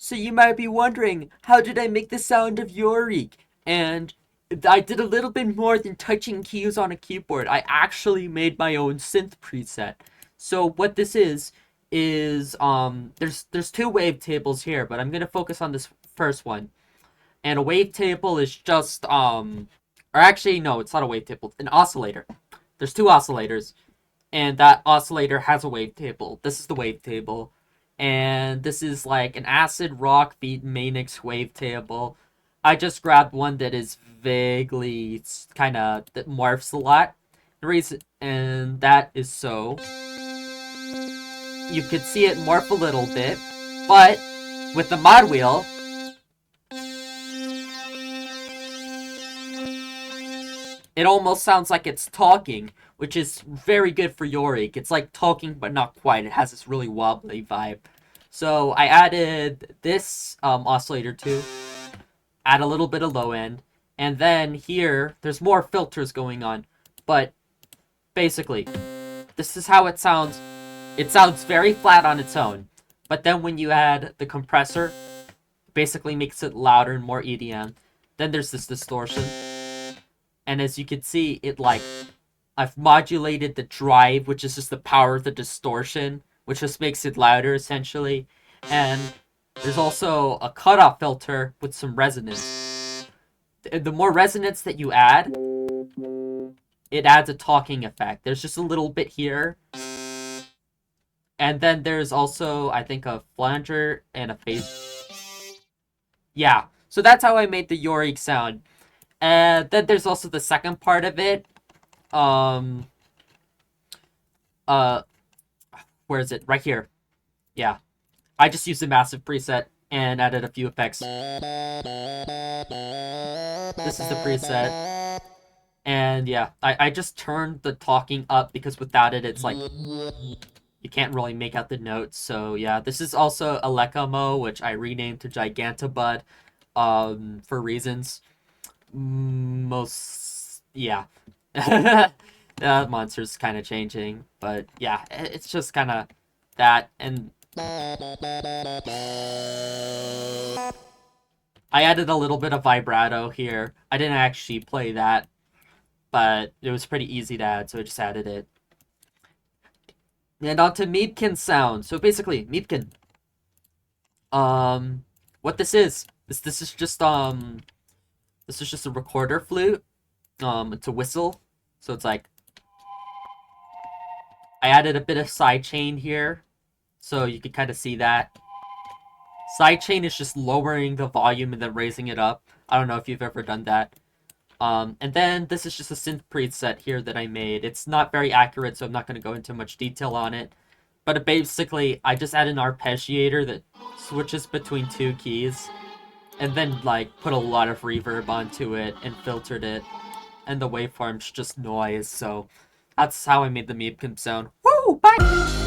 So you might be wondering, how did I make the sound of Yooreek? And I did a little bit more than touching keys on a keyboard. I actually made my own synth preset. So what this is there's two wavetables here, but I'm gonna focus on this first one. And a wavetable is just or actually no, it's not a wavetable, it's an oscillator. There's two oscillators, and that oscillator has a wavetable. This is the wavetable, and this is like an acid rock beat Manix wavetable. I just grabbed one that is vaguely kind of that morphs a lot. The reason, and that is so you could see it morph a little bit, but with the mod wheel, it almost sounds like it's talking, which is very good for Yooreek. It's like talking, but not quite. It has this really wobbly vibe. So I added this oscillator too. Add a little bit of low end. And then here, there's more filters going on. But basically, this is how it sounds. It sounds very flat on its own. But then when you add the compressor, it basically makes it louder and more EDM. Then there's this distortion. And as you can see, I've modulated the drive, which is just the power of the distortion, which just makes it louder essentially. And there's also a cutoff filter with some resonance. The more resonance that you add, it adds a talking effect. There's just a little bit here. And then there's also, I think, a flanger and a phase. Yeah, so that's how I made the Yooreek sound. And then there's also the second part of it. Um, uh, where is it? Right here. Yeah. I just used a massive preset and added a few effects. This is the preset. And yeah, I just turned the talking up because without it, it's like, you can't really make out the notes. So yeah, this is also Alekamo, which I renamed to Gigantabud, for reasons. Yeah. The monster's kind of changing, but yeah, it's just kind of that. And I added a little bit of vibrato here. I didn't actually play that, but it was pretty easy to add, so I just added it. And on to Meebkin sound. So basically, Meebkin. What this is this is just a recorder flute. It's a whistle, so it's like I added a bit of sidechain here, so you can kind of see that. Sidechain is just lowering the volume and then raising it up. I don't know if you've ever done that. And then this is just a synth preset here that I made. It's not very accurate, so I'm not going to go into much detail on it. But basically, I just added an arpeggiator that switches between two keys, and then like put a lot of reverb onto it and filtered it. And the waveform's just noise, so that's how I made the Meebkin sound. Woo! Bye!